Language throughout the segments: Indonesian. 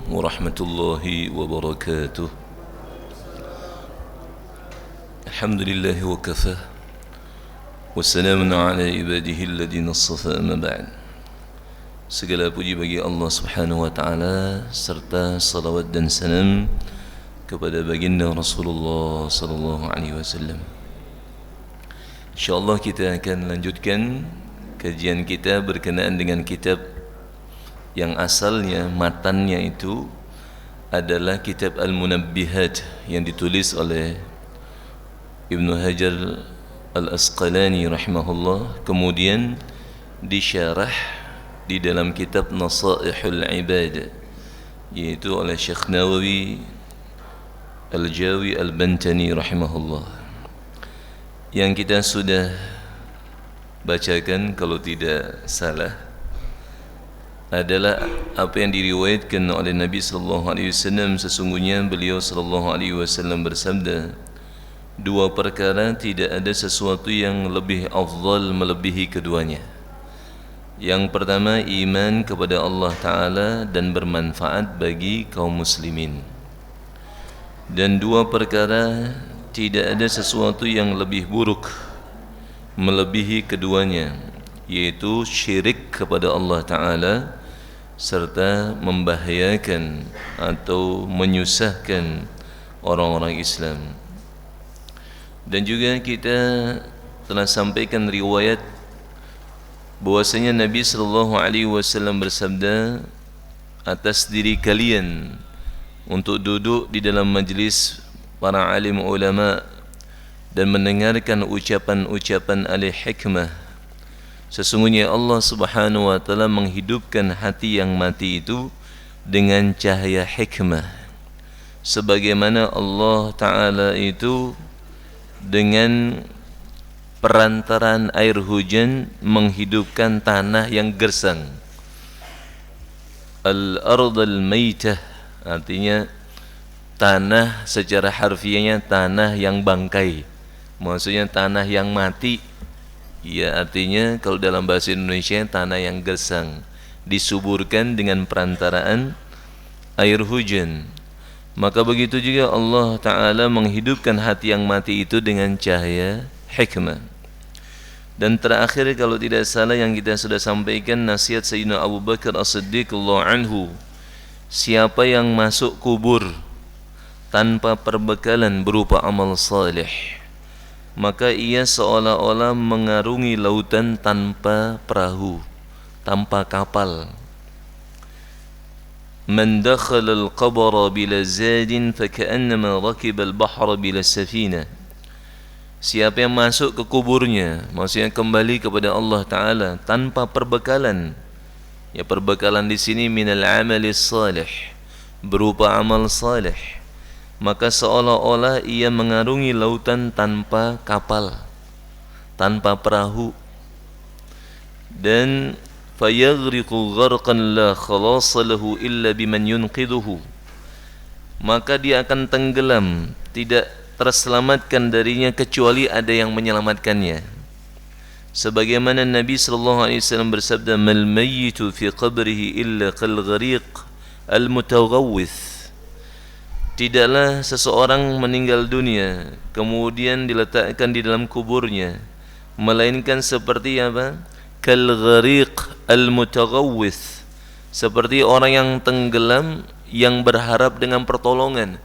ورحمة الله وبركاته. الحمد لله وكفى والسلام على عباده الذين اصطفى. أما بعد. Segala puji bagi Allah Subhanahu wa taala serta salawat dan salam kepada baginda Rasulullah sallallahu alaihi wasallam. Insyaallah kita akan lanjutkan kajian kita berkenaan dengan kitab yang asalnya matannya itu adalah kitab Al-Munabbihat yang ditulis oleh Ibnu Hajar Al-Asqalani rahimahullah, kemudian disyarah di dalam kitab Nasaihul Ibad yaitu oleh Syekh Nawawi Al-Jawi Al-Bantani rahimahullah, yang kita sudah bacakan kalau tidak salah adalah apa yang diriwayatkan oleh Nabi sallallahu alaihi wasallam. Sesungguhnya beliau sallallahu alaihi wasallam bersabda, dua perkara tidak ada sesuatu yang lebih afdal melebihi keduanya. Yang pertama, iman kepada Allah Ta'ala dan bermanfaat bagi kaum muslimin. Dan dua perkara tidak ada sesuatu yang lebih buruk melebihi keduanya, yaitu syirik kepada Allah Ta'ala serta membahayakan atau menyusahkan orang-orang Islam. Dan juga kita telah sampaikan riwayat bahwasanya Nabi sallallahu alaihi wasallam bersabda, atas diri kalian untuk duduk di dalam majlis para alim ulama dan mendengarkan ucapan-ucapan ahli hikmah. Sesungguhnya Allah Subhanahu wa taala menghidupkan hati yang mati itu dengan cahaya hikmah, sebagaimana Allah Ta'ala itu dengan perantaraan air hujan menghidupkan tanah yang gersang. Al-ardal maitah artinya tanah, secara harfiahnya tanah yang bangkai, maksudnya tanah yang mati. Ya, artinya kalau dalam bahasa Indonesia tanah yang gersang disuburkan dengan perantaraan air hujan. Maka begitu juga Allah Ta'ala menghidupkan hati yang mati itu dengan cahaya hikmah. Dan terakhir kalau tidak salah yang kita sudah sampaikan nasihat Sayyidina Abu Bakar As-Siddiq radhiyallahu anhu, siapa yang masuk kubur tanpa perbekalan berupa amal saleh, maka ia seolah-olah mengarungi lautan tanpa perahu, tanpa kapal. Man dakhala al-qabra bila zadin faka'annama rakiba al-bahra bila safinah. Siapa yang masuk ke kuburnya, maksudnya kembali kepada Allah Ta'ala tanpa perbekalan. Ya, perbekalan di sini minal amali salih, berupa amal salih, maka seolah-olah ia mengarungi lautan tanpa kapal, tanpa perahu. Dan fayaghriqu gharqan la khalasa lahu illa biman yunqidhuhu, maka dia akan tenggelam, tidak terselamatkan darinya kecuali ada yang menyelamatkannya. Sebagaimana Nabi sallallahu alaihi wasallam bersabda, mal mayyitu fi qabrihi illa kal ghariq al mutaghawwith. Tidaklah seseorang meninggal dunia kemudian diletakkan di dalam kuburnya melainkan seperti apa? Kal ghariq al mutaghawwith, seperti orang yang tenggelam yang berharap dengan pertolongan.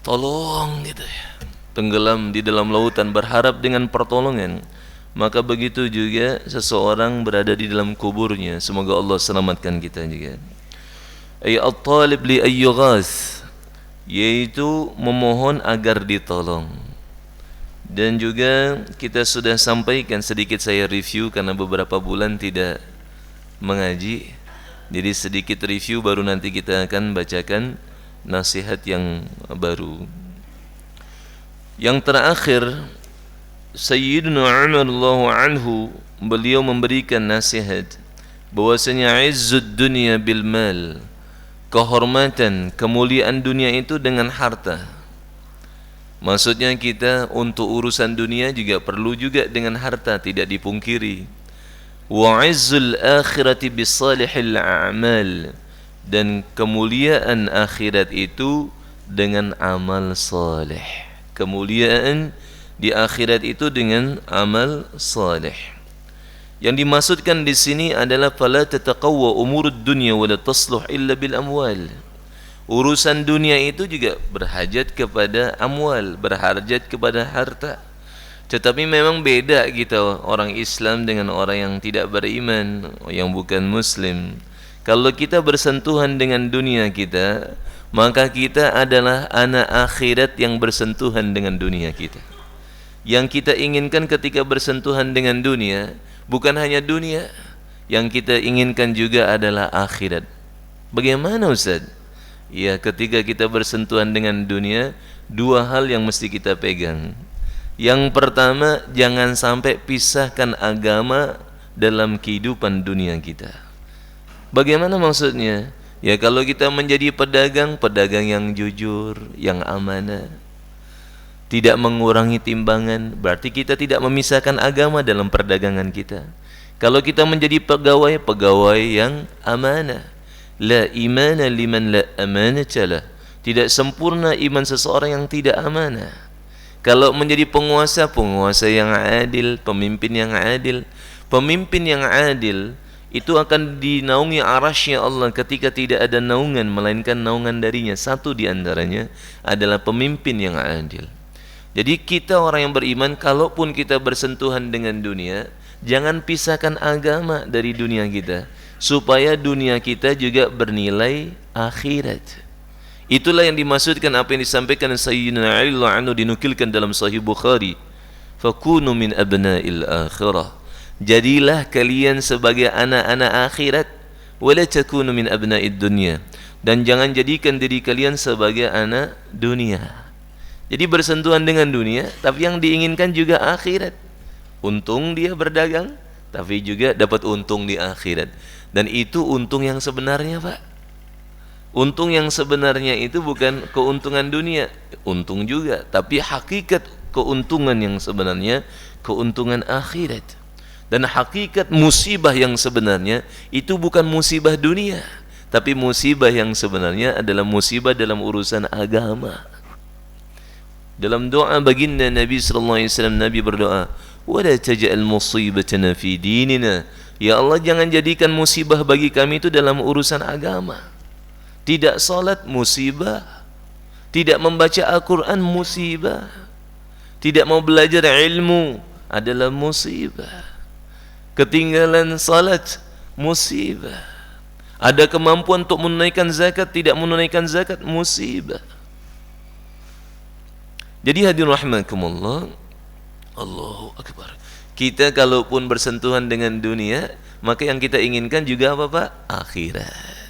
Tolong gitu ya, tenggelam di dalam lautan berharap dengan pertolongan. Maka begitu juga seseorang berada di dalam kuburnya. Semoga Allah selamatkan kita juga. Ay at-talib li ayyughas, yaitu memohon agar ditolong. Dan juga kita sudah sampaikan, sedikit saya review karena beberapa bulan tidak mengaji, jadi sedikit review, baru nanti kita akan bacakan nasihat yang baru. Yang terakhir, Sayyidina Umar radhiyallahu anhu, beliau memberikan nasihat bahwasanya izzud dunya bil mal, kehormatan, kemuliaan dunia itu dengan harta. Maksudnya kita untuk urusan dunia juga perlu juga dengan harta, tidak dipungkiri. Wa izzul akhirati bisalihil a'mal, dan kemuliaan akhirat itu dengan amal saleh. Kemuliaan di akhirat itu dengan amal saleh. Yang dimaksudkan di sini adalah fala tataqawwa umurud dunya wa la tasluh illa bil amwal. Urusan dunia itu juga berhajat kepada amwal, berhajat kepada harta. Tetapi memang beda kita orang Islam dengan orang yang tidak beriman, yang bukan muslim. Kalau kita bersentuhan dengan dunia kita, maka kita adalah anak akhirat yang bersentuhan dengan dunia kita. Yang kita inginkan ketika bersentuhan dengan dunia, bukan hanya dunia, yang kita inginkan juga adalah akhirat. Bagaimana Ustaz? Ya, ketika kita bersentuhan dengan dunia, dua hal yang mesti kita pegang. Yang pertama, jangan sampai pisahkan agama dalam kehidupan dunia kita. Bagaimana maksudnya? Ya, kalau kita menjadi pedagang, pedagang yang jujur, yang amanah, tidak mengurangi timbangan, berarti kita tidak memisahkan agama dalam perdagangan kita. Kalau kita menjadi pegawai, pegawai yang amanah. La imana liman la amanata lah. Tidak sempurna iman seseorang yang tidak amanah. Kalau menjadi penguasa, penguasa yang adil, pemimpin yang adil. Pemimpin yang adil itu akan dinaungi arasy Allah ketika tidak ada naungan melainkan naungan darinya. Satu di antaranya adalah pemimpin yang adil. Jadi kita orang yang beriman, kalaupun kita bersentuhan dengan dunia, jangan pisahkan agama dari dunia kita, supaya dunia kita juga bernilai akhirat. Itulah yang dimaksudkan apa yang disampaikan Sayyidina Ali radhiyallahu anhu, dinukilkan dalam Sahih Bukhari. Fakunu min abna'il akhirah. Jadilah kalian sebagai anak-anak akhirat, wala takunu min abna'id dunya. Dan jangan jadikan diri kalian sebagai anak dunia. Jadi bersentuhan dengan dunia, tapi yang diinginkan juga akhirat. Untung dia berdagang, tapi juga dapat untung di akhirat. Dan itu untung yang sebenarnya, Pak. Untung yang sebenarnya itu bukan keuntungan dunia, untung juga, tapi hakikat keuntungan yang sebenarnya keuntungan akhirat. Dan hakikat musibah yang sebenarnya itu bukan musibah dunia, tapi musibah yang sebenarnya adalah musibah dalam urusan agama. Dalam doa baginda Nabi sallallahu alaihi wasallam, Nabi berdoa, "Wa la taj'al musibatana fi dinina." Ya Allah, jangan jadikan musibah bagi kami itu dalam urusan agama. Tidak salat musibah, tidak membaca Al-Quran musibah, tidak mau belajar ilmu adalah musibah, ketinggalan salat musibah, ada kemampuan untuk menunaikan zakat, tidak menunaikan zakat musibah. Jadi hadirin rahimakumullah, Allahu Akbar. Kita kalaupun bersentuhan dengan dunia, maka yang kita inginkan juga apa Pak? Akhirat.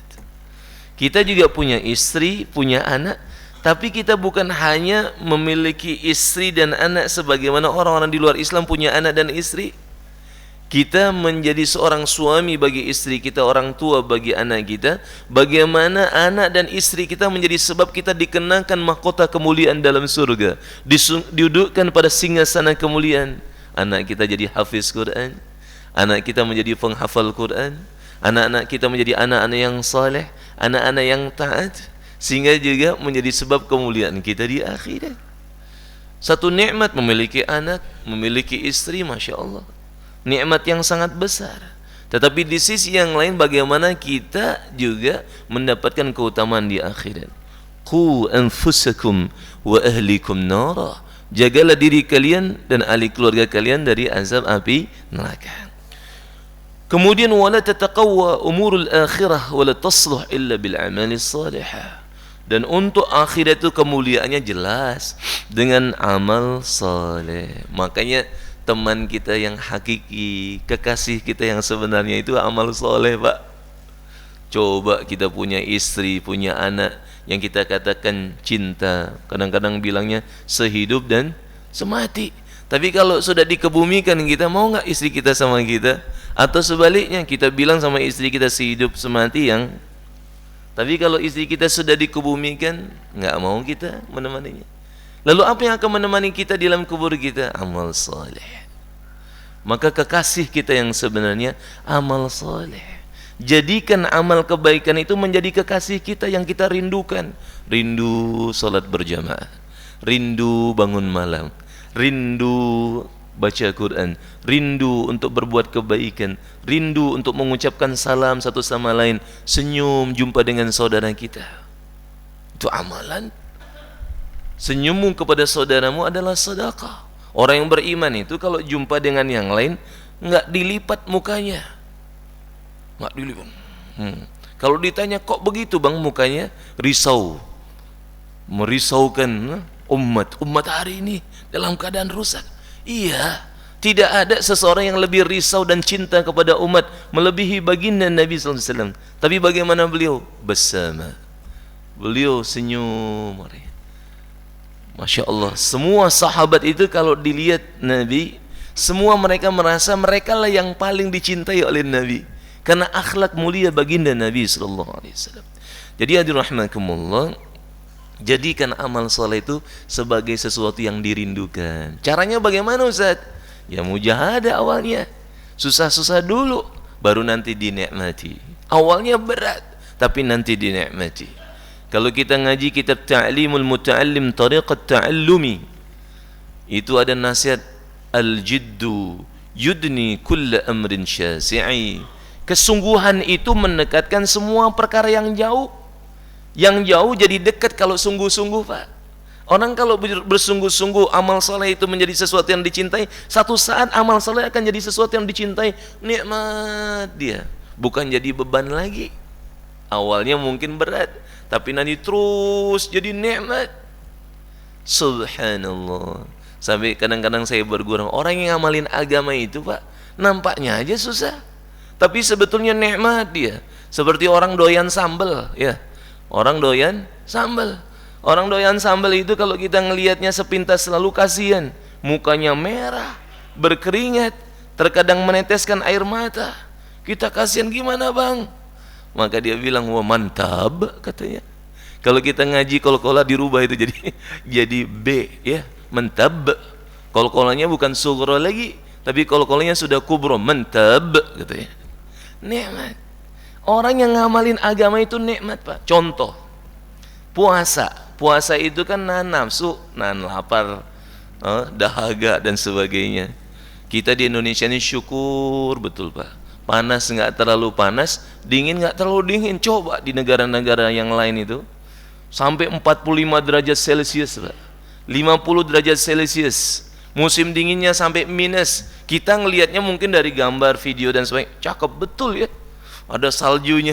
Kita juga punya istri, punya anak, tapi kita bukan hanya memiliki istri dan anak sebagaimana orang-orang di luar Islam punya anak dan istri. Kita menjadi seorang suami bagi istri kita, orang tua bagi anak kita. Bagaimana anak dan istri kita menjadi sebab kita dikenakan mahkota kemuliaan dalam surga, didudukkan pada singgasana kemuliaan. Anak kita jadi hafiz Quran, anak kita menjadi penghafal Quran, anak-anak kita menjadi anak-anak yang saleh, anak-anak yang taat, sehingga juga menjadi sebab kemuliaan kita di akhirat. Satu nikmat memiliki anak, memiliki istri, Masya Allah, nikmat yang sangat besar. Tetapi di sisi yang lain, bagaimana kita juga mendapatkan keutamaan di akhirat. Qu anfusakum wa ahlikum nara. Jagalah diri kalian dan ahli keluarga kalian dari azab api neraka. Kemudian wala tataqawwa umurul akhirah wala tasluh illa bil amali salihah. Dan untuk akhirat itu kemuliaannya jelas dengan amal saleh. Makanya teman kita yang hakiki, kekasih kita yang sebenarnya itu amal saleh, Pak. Coba kita punya istri, punya anak yang kita katakan cinta, kadang-kadang bilangnya sehidup dan semati. Tapi kalau sudah dikebumikan, kita mau nggak istri kita sama kita? Atau sebaliknya, kita bilang sama istri kita sehidup semati yang, tapi kalau istri kita sudah dikebumikan, nggak mau kita menemaninya. Lalu apa yang akan menemani kita di dalam kubur kita? Amal saleh. Maka kekasih kita yang sebenarnya amal saleh. Jadikan amal kebaikan itu menjadi kekasih kita yang kita rindukan. Rindu salat berjamaah, rindu bangun malam, rindu baca Quran, rindu untuk berbuat kebaikan, rindu untuk mengucapkan salam satu sama lain, senyum jumpa dengan saudara kita. Itu amalan. Senyummu kepada saudaramu adalah sedekah. Orang yang beriman itu kalau jumpa dengan yang lain enggak dilipat mukanya. Enggak dilipat. Kalau ditanya kok begitu bang mukanya, risau, merisaukan umat hari ini dalam keadaan rusak. Iya, tidak ada seseorang yang lebih risau dan cinta kepada umat melebihi baginda Nabi SAW. Tapi bagaimana beliau? Bersama beliau senyum. Masya Allah, semua sahabat itu kalau dilihat Nabi, semua mereka merasa mereka lah yang paling dicintai oleh Nabi karena akhlak mulia baginda Nabi SAW. Jadi hadirin rahimakumullah, jadikan amal soleh itu sebagai sesuatu yang dirindukan. Caranya bagaimana Ustaz? Ya mujahadah awalnya, susah-susah dulu, baru nanti dinikmati. Awalnya berat, tapi nanti dinikmati. Kalau kita ngaji kitab Ta'limul Muta'allim Tariqat Ta'allumi, itu ada nasihat al-jiddu yudni kulla amrin syasi'i. Kesungguhan itu mendekatkan semua perkara yang jauh. Yang jauh jadi dekat kalau sungguh-sungguh, Pak. Orang kalau bersungguh-sungguh amal soleh itu menjadi sesuatu yang dicintai, satu saat amal soleh akan jadi sesuatu yang dicintai, nikmat dia, bukan jadi beban lagi. Awalnya mungkin berat, tapi nanti terus jadi nikmat. Subhanallah. Sampai kadang-kadang saya bergurau, orang yang ngamalin agama itu Pak, nampaknya aja susah, tapi sebetulnya nikmat dia. Seperti orang doyan sambal, ya. Orang doyan sambal. Orang doyan sambal itu kalau kita ngelihatnya sepintas selalu kasihan, mukanya merah, berkeringat, terkadang meneteskan air mata. Kita kasihan, gimana bang? Maka dia bilang, wah mantap katanya. Kalau kita ngaji kol-kola dirubah itu jadi B, ya, mantap. Kol-kolanya bukan sughra lagi, tapi kol-kolanya sudah kubro, mantap katanya. Nikmat. Orang yang ngamalin agama itu nikmat, Pak. Contoh, puasa. Puasa itu kan nahan nafsu, nahan lapar, dahaga dan sebagainya. Kita di Indonesia ini syukur betul, Pak. Panas nggak terlalu panas, dingin nggak terlalu dingin. Coba di negara-negara yang lain itu sampai 45 derajat Celcius, Pak. 50 derajat Celcius. Musim dinginnya sampai minus. Kita ngelihatnya mungkin dari gambar, video dan sebagainya, cakep betul ya. Ada saljunya.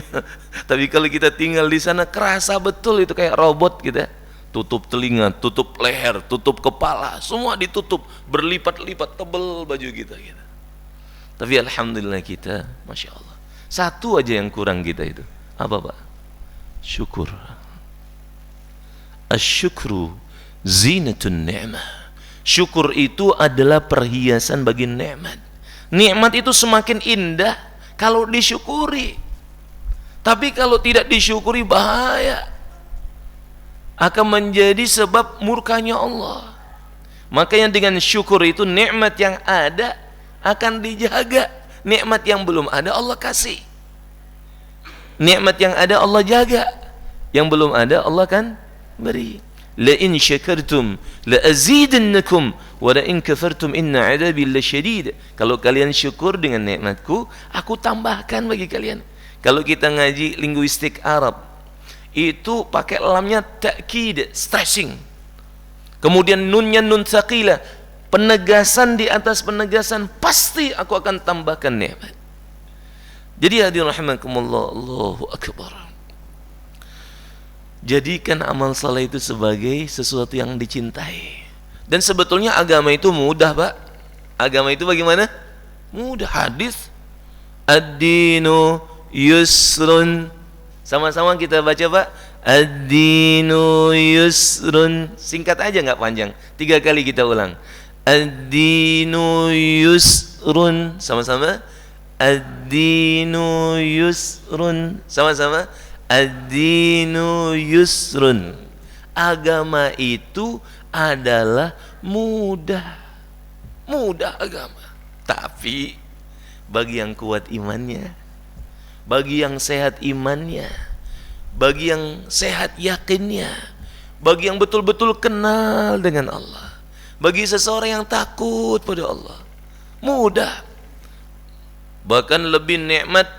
Tapi kalau kita tinggal di sana kerasa betul itu kayak robot kita. Tutup telinga, tutup leher, tutup kepala, semua ditutup, berlipat-lipat tebel baju kita gitu. Tapi alhamdulillah kita, Masya Allah, satu aja yang kurang kita itu, apa Pak? Syukur. Asyukru zinatun ni'mah. Syukur itu adalah perhiasan bagi nikmat. Nikmat itu semakin indah kalau disyukuri. Tapi kalau tidak disyukuri bahaya, akan menjadi sebab murkanya Allah. Makanya dengan syukur itu nikmat yang ada akan dijaga, nikmat yang belum ada Allah kasih, nikmat yang ada Allah jaga, yang belum ada Allah kan beri. La in syakartum la azidannakum wa la in kafartum inna adabi lasyadid. Kalau kalian syukur dengan nikmatku, aku tambahkan bagi kalian. Kalau kita ngaji linguistik Arab, itu pakai lamnya ta'kid, stressing. Kemudian nunnya nun tsaqilah, penegasan di atas penegasan, pasti aku akan tambahkan nikmat. Jadi hadirin rahimakumullah, Allahu akbar. Jadikan amal saleh itu sebagai sesuatu yang dicintai. Dan sebetulnya agama itu mudah, Pak. Agama itu bagaimana? Mudah. Hadis ad-dinu yusrun. Sama-sama kita baca, Pak. Ad-dinu yusrun. Singkat aja, nggak panjang. 3 kali kita ulang. Ad-dinu yusrun. Sama-sama. Ad-dinu yusrun. Sama-sama. Ad-dinu yusrun. Agama itu adalah mudah. Mudah agama. Tapi bagi yang kuat imannya, bagi yang sehat imannya, bagi yang sehat yakinnya, bagi yang betul-betul kenal dengan Allah, bagi seseorang yang takut pada Allah, mudah. Bahkan lebih nikmat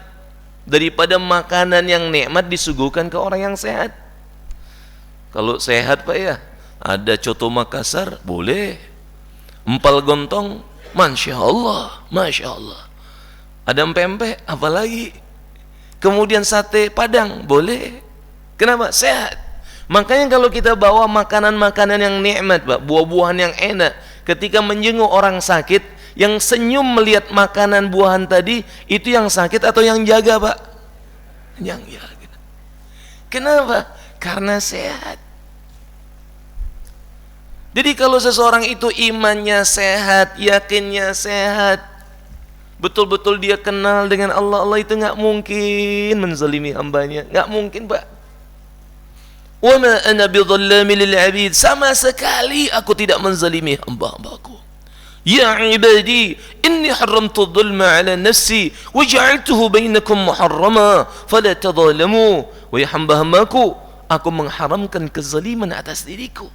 daripada makanan yang nikmat disuguhkan ke orang yang sehat. Kalau sehat Pak ya, ada coto Makassar boleh, empal gontong Masya Allah, Masya Allah, ada pempek apalagi, kemudian sate Padang boleh. Kenapa? Sehat. Makanya kalau kita bawa makanan-makanan yang nikmat Pak, buah-buahan yang enak, ketika menjenguk orang sakit, yang senyum melihat makanan buahan tadi, itu yang sakit atau yang jaga Pak? Yang jaga. Kenapa? Karena sehat. Jadi kalau seseorang itu imannya sehat, yakinnya sehat, betul-betul dia kenal dengan Allah, Allah itu nggak mungkin menzalimi hambanya, nggak mungkin Pak. Wa ma ana bidhallamin lil 'abid, sama sekali aku tidak menzalimi hamba-hambaku. Ya ibadi, inni haramtu dhulma 'ala nafsi wa ja'altuhu bainakum muharrama fala tadhalamu. Wahai hamba-hambaku, aku mengharamkan kezaliman atas diriku,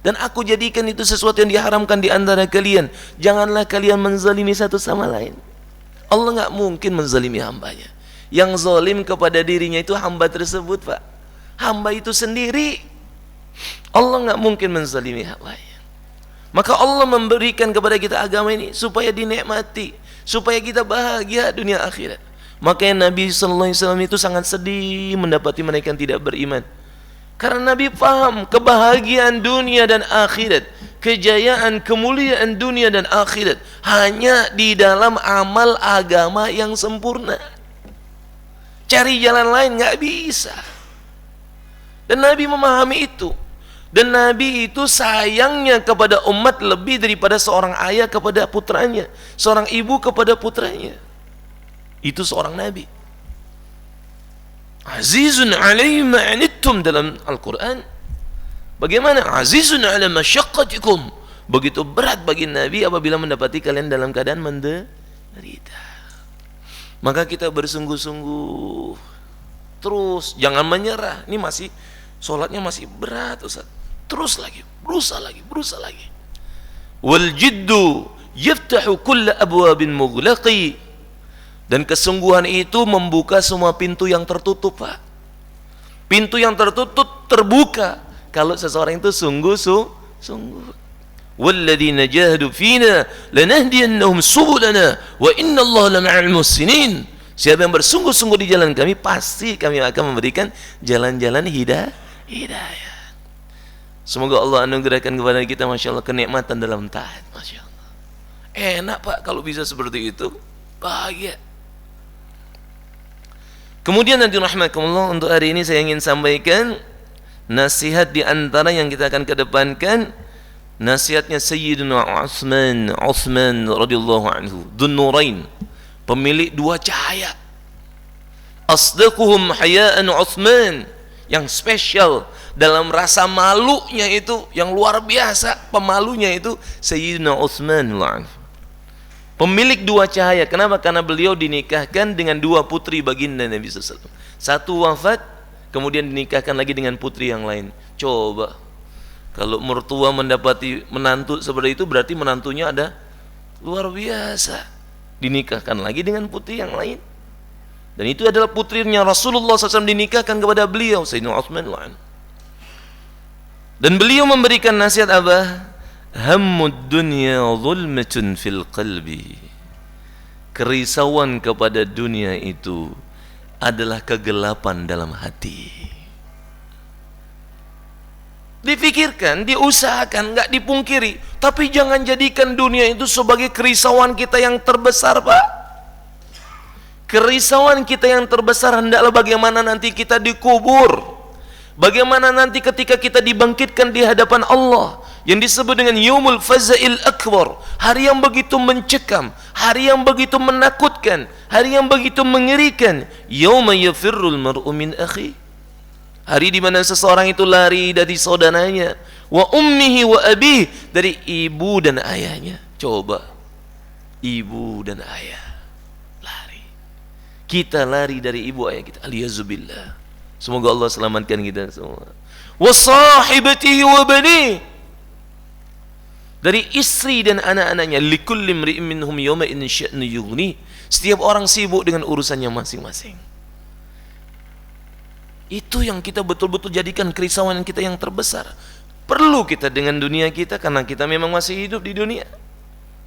dan aku jadikan itu sesuatu yang diharamkan di antara kalian. Janganlah kalian menzalimi satu sama lain. Allah nggak mungkin menzalimi hambanya. Yang zalim kepada dirinya itu hamba tersebut Pak. Hamba itu sendiri. Allah nggak mungkin menzalimi hambanya. Maka Allah memberikan kepada kita agama ini supaya dinikmati, supaya kita bahagia dunia akhirat. Makanya Nabi SAW itu sangat sedih mendapati mereka yang tidak beriman. Karena Nabi paham kebahagiaan dunia dan akhirat, kejayaan, kemuliaan dunia dan akhirat hanya di dalam amal agama yang sempurna. Cari jalan lain nggak bisa. Dan Nabi memahami itu. Dan Nabi itu sayangnya kepada umat lebih daripada seorang ayah kepada putranya, seorang ibu kepada putranya. Itu seorang Nabi. Azizun alaihi ma anittum dalam Al-Quran. Bagaimana? Azizun ala masyaqqatikum. Begitu berat bagi Nabi apabila mendapati kalian dalam keadaan menderita. Maka kita bersungguh-sungguh terus, jangan menyerah. Ini masih sholatnya masih berat Ustaz. Terus lagi, berusaha lagi, berusaha lagi. Wal jiddu yaftahu kulla abwabin mughlaqi. Dan kesungguhan itu membuka semua pintu yang tertutup Pak. Pintu yang tertutup terbuka kalau seseorang itu sungguh. Walladzina jahadu fina lanahdiyannahum subulana wa innallaha lama'al muhsinin. Siapa yang bersungguh-sungguh di jalan kami, pasti kami akan memberikan jalan-jalan hidayah. Semoga Allah anugerahkan kepada kita Masya Allah kenikmatan dalam taat. Masya Allah. Enak Pak kalau bisa seperti itu, bahagia. Kemudian nanti rahmatullah, untuk hari ini saya ingin sampaikan nasihat di antara yang kita akan kedepankan, nasihatnya Sayyidina Utsman radhiyallahu anhu, Dzun Nurain, pemilik dua cahaya. Asdaquhum hayaan Utsman, yang spesial dalam rasa malunya itu yang luar biasa, pemalunya itu Sayyidina Utsman radhiyallahu anhu. Pemilik dua cahaya. Kenapa? Karena beliau dinikahkan dengan dua putri baginda Nabi SAW. Satu wafat, kemudian dinikahkan lagi dengan putri yang lain. Coba, kalau mertua mendapati menantu seperti itu, berarti menantunya ada luar biasa. Dinikahkan lagi dengan putri yang lain. Dan itu adalah putrinya Rasulullah SAW dinikahkan kepada beliau, Sayyidina Utsman. Dan beliau memberikan nasihat apa? Hammud dunya zulmatun fil qalbi. Kerisauan kepada dunia itu adalah kegelapan dalam hati. Dipikirkan, diusahakan, enggak dipungkiri, tapi jangan jadikan dunia itu sebagai kerisauan kita yang terbesar Pak. Kerisauan kita yang terbesar hendaklah bagaimana nanti kita dikubur, bagaimana nanti ketika kita dibangkitkan di hadapan Allah, yang disebut dengan Yaumul Faza'il Akbar, hari yang begitu mencekam, hari yang begitu menakutkan, hari yang begitu mengerikan. Yauma yafirrul mar'u min akhi, hari di mana seseorang itu lari dari saudaranya, wa ummihi wa abih, dari ibu dan ayahnya. Coba, ibu dan ayah lari. kita lari dari ibu ayah kita. Aliyazubillah. Semoga Allah selamatkan kita semua. Wa sahibatihi wa bani, dari istri dan anak-anaknya. Likulli imri'in minhum yawma in sya'nu yughni. Setiap orang sibuk dengan urusannya masing-masing. Itu yang kita betul-betul jadikan kerisauan kita yang terbesar. Perlu kita dengan dunia kita karena kita memang masih hidup di dunia.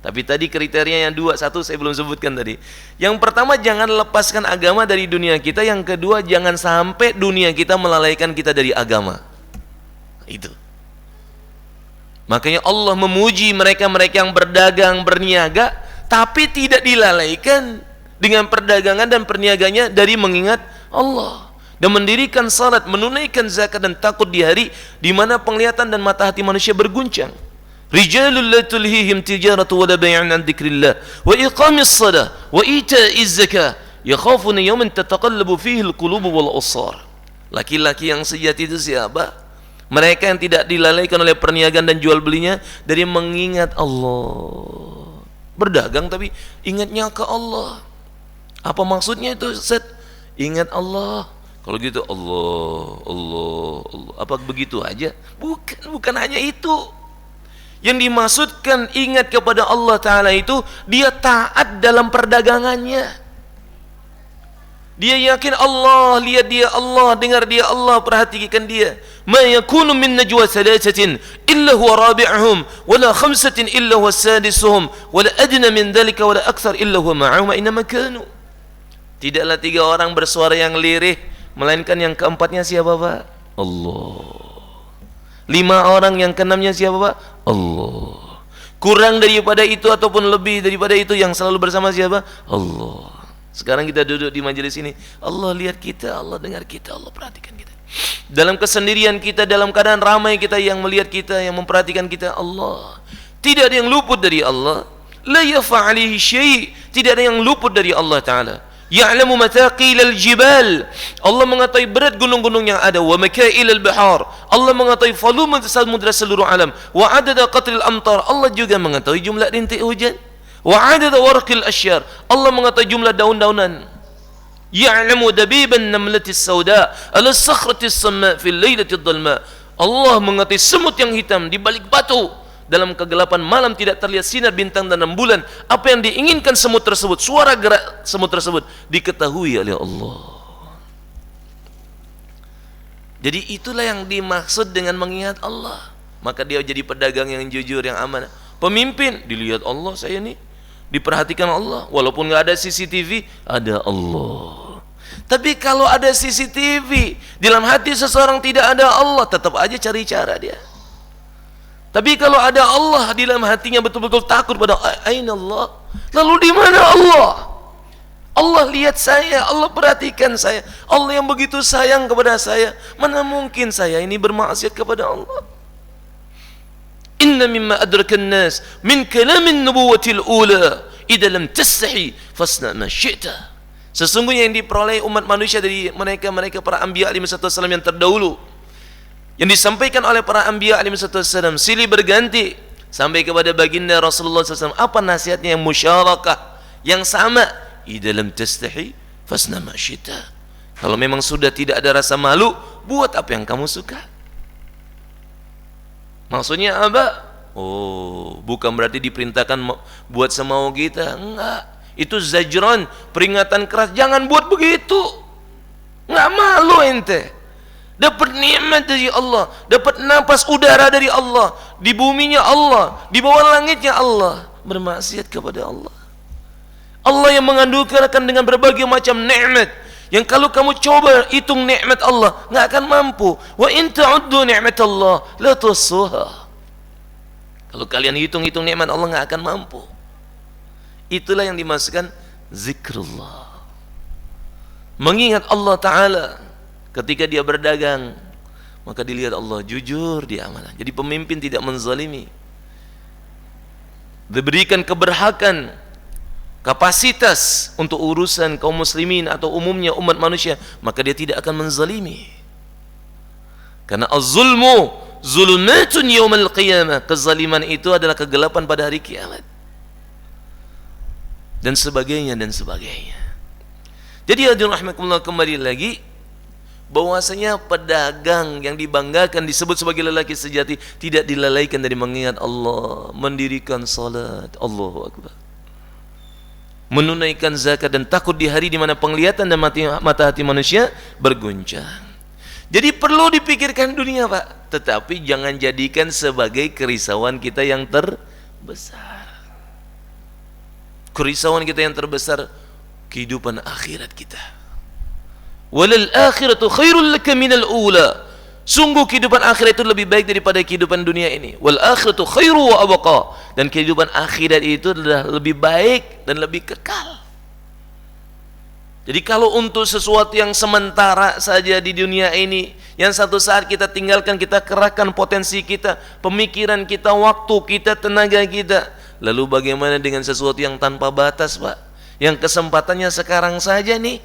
Tapi tadi kriteria yang satu saya belum sebutkan tadi. Yang pertama, jangan lepaskan agama dari dunia kita. Yang kedua, jangan sampai dunia kita melalaikan kita dari agama. Itu. Makanya Allah memuji mereka-mereka yang berdagang, berniaga, tapi tidak dilalaikan dengan perdagangan dan perniaganya dari mengingat Allah, dan mendirikan salat, menunaikan zakat, dan takut di hari di mana penglihatan dan mata hati manusia berguncang. Rijalul la tulhihim tijaratu wa la bay'un an dzikrillah wa iqamis shalah wa ita'iz zakah yakhafuna yawman tataqallabu fihi alqulub wal absar. Laki-laki yang sejati itu siapa? Mereka yang tidak dilalaikan oleh perniagaan dan jual belinya dari mengingat Allah. Berdagang tapi ingatnya ke Allah. Apa maksudnya itu, Ustaz? Ingat Allah. Kalau gitu Allah. Apa begitu aja? Bukan hanya itu. Yang dimaksudkan ingat kepada Allah Ta'ala itu, dia taat dalam perdagangannya. Dia yakin Allah, lihat dia Allah, dengar dia Allah, perhatikan dia. Ma yakunu min najwa thalathatin illa huwa rabi'uhum wala khamsatin illa huwa sadisuhum wala adna min dhalika wala akthar illa huwa ma'ahum aina kanu. Tidaklah 3 orang bersuara yang lirih melainkan yang keempatnya siapa, Pak? Allah. 5 orang yang keenamnya siapa, Pak? Allah. Kurang daripada itu ataupun lebih daripada itu yang selalu bersama siapa? Allah. Sekarang kita duduk di majelis ini, Allah lihat kita, Allah dengar kita, Allah perhatikan kita. Dalam kesendirian kita, dalam keadaan ramai kita, yang melihat kita, yang memperhatikan kita, Allah. Tidak ada yang luput dari Allah. La yafa'alihi syai', tidak ada yang luput dari Allah Ta'ala. Ya'lamu mataqilal jibal, Allah mengetahui berat gunung-gunung yang ada. Wa makailal bahar, Allah mengetahui volume samudra seluruh alam. Wa adada qatril amtar, Allah juga mengetahui jumlah rintik hujan. Wa adada warqil asyar, Allah mengetahui jumlah daun-daunan. Ya'lamu dabiban namlatis sauda ala sakhratis samma fil lailatil dhalma, Allah mengetahui semut yang hitam di balik batu. Dalam kegelapan malam tidak terlihat sinar bintang dan rembulan. Apa yang diinginkan semut tersebut, suara gerak semut tersebut diketahui oleh Allah. Jadi itulah yang dimaksud dengan mengingat Allah. Maka dia jadi pedagang yang jujur, yang amanah. Pemimpin, dilihat Allah, saya nih diperhatikan Allah. Walaupun nggak ada CCTV, ada Allah. Tapi kalau ada CCTV, dalam hati seseorang tidak ada Allah, tetap aja cari cara dia. Tapi kalau ada Allah di dalam hatinya, betul-betul takut pada aina Allah, lalu di mana Allah? Allah lihat saya, Allah perhatikan saya, Allah yang begitu sayang kepada saya. Mana mungkin saya ini bermaksiat kepada Allah? Inna mimma adrakan nas min kalamin nubuwatil ula idza lam tastahi fasna ma syi'ta. Sesungguhnya yang diperoleh umat manusia dari mereka para anbiya alaihi wasallam yang terdahulu, yang disampaikan oleh para anbiya alaihi wasallam silih berganti sampai kepada baginda Rasulullah SAW. Apa nasihatnya yang musyarakah, yang sama? Idza lam tastahi fasna ma syi'ta. Kalau memang sudah tidak ada rasa malu, buat apa yang kamu suka. Maksudnya apa? Oh, bukan berarti diperintahkan buat semau kita. Enggak. Itu zajran, peringatan keras, jangan buat begitu. Enggak malu ente. Dapat nikmat dari Allah, dapat napas udara dari Allah, di buminya Allah, di bawah langitnya Allah, bermaksiat kepada Allah. Allah yang menganugerahkan dengan berbagai macam nikmat, yang kalau kamu coba hitung nikmat Allah, nggak akan mampu. Wa in ta'uddu ni'matallah la tuhsuha. Kalau kalian hitung-hitung nikmat Allah, nggak akan mampu. Itulah yang dimaksudkan zikrullah, mengingat Allah Ta'ala. Ketika dia berdagang, maka dilihat Allah, jujur dia amanah. Jadi pemimpin tidak menzalimi, diberikan keberhakan, kapasitas untuk urusan kaum muslimin atau umumnya umat manusia, maka dia tidak akan menzalimi. Karena az-zulmu zulumatun yawmal qiyamah, kezaliman itu adalah kegelapan pada hari kiamat. Dan sebagainya dan sebagainya. Jadi hadirin rahimakumullah, kembali lagi bahwasanya pedagang yang dibanggakan disebut sebagai lelaki sejati tidak dilalaikan dari mengingat Allah, mendirikan salat, Allahu Akbar, menunaikan zakat dan takut di hari di mana penglihatan dan mata hati manusia berguncang. Jadi perlu dipikirkan dunia, Pak, tetapi jangan jadikan sebagai kerisauan kita yang terbesar. Kerisauan kita yang terbesar kehidupan akhirat kita. Walal akhiratu khairul laka minal ula. Sungguh kehidupan akhirat itu lebih baik daripada kehidupan dunia ini. Wal akhiratu khairu wa abqa. Dan kehidupan akhirat itu adalah lebih baik dan lebih kekal. Jadi kalau untuk sesuatu yang sementara saja di dunia ini, yang satu saat kita tinggalkan, kita kerahkan potensi kita, pemikiran kita, waktu kita, tenaga kita. Lalu bagaimana dengan sesuatu yang tanpa batas, Pak? Yang kesempatannya sekarang saja nih.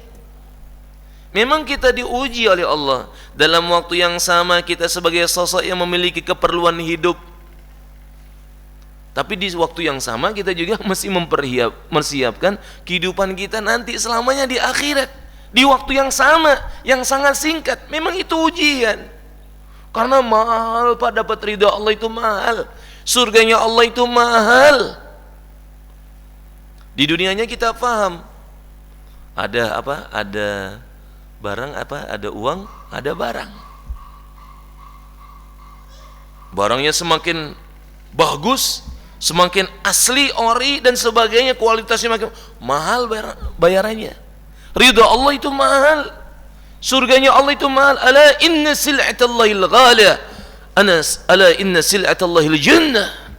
Memang kita diuji oleh Allah. Dalam waktu yang sama kita sebagai sosok yang memiliki keperluan hidup. Tapi di waktu yang sama kita juga mesti mempersiapkan kehidupan kita nanti selamanya di akhirat. Di waktu yang sama, yang sangat singkat. Memang itu ujian. Karena mahal, Pak, dapat ridha Allah itu mahal. Surganya Allah itu mahal. Di dunianya kita paham. Ada apa? Ada barang apa? Ada uang, ada barang. Barangnya semakin bagus, semakin asli, ori dan sebagainya, kualitasnya makin mahal bayarannya. Ridha Allah itu mahal. Surganya Allah itu mahal. Ala inna sil'atallahil ghala. Ala inna sil'atallahil jannah.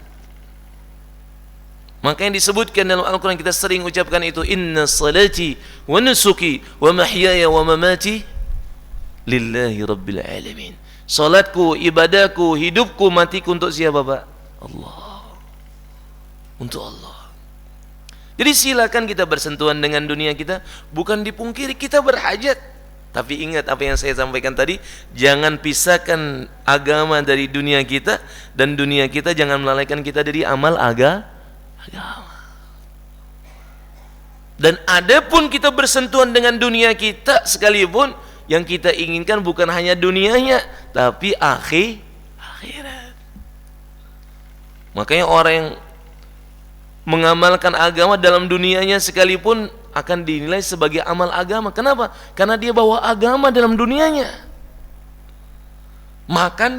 Maka yang disebutkan dalam Al-Quran kita sering ucapkan itu, inna salati wa nusuki wa mahyaya wa mamati lillahi rabbil alamin. Salatku, ibadahku, hidupku, matiku untuk siapa, Pak? Allah. Untuk Allah. Jadi silakan kita bersentuhan dengan dunia kita, bukan dipungkiri kita berhajat. Tapi ingat apa yang saya sampaikan tadi, jangan pisahkan agama dari dunia kita, dan dunia kita jangan melalaikan kita dari amal agama. Dan adapun kita bersentuhan dengan dunia kita sekalipun, yang kita inginkan bukan hanya dunianya, tapi akhirat. Makanya orang yang mengamalkan agama dalam dunianya sekalipun akan dinilai sebagai amal agama. Kenapa? Karena dia bawa agama dalam dunianya. Makan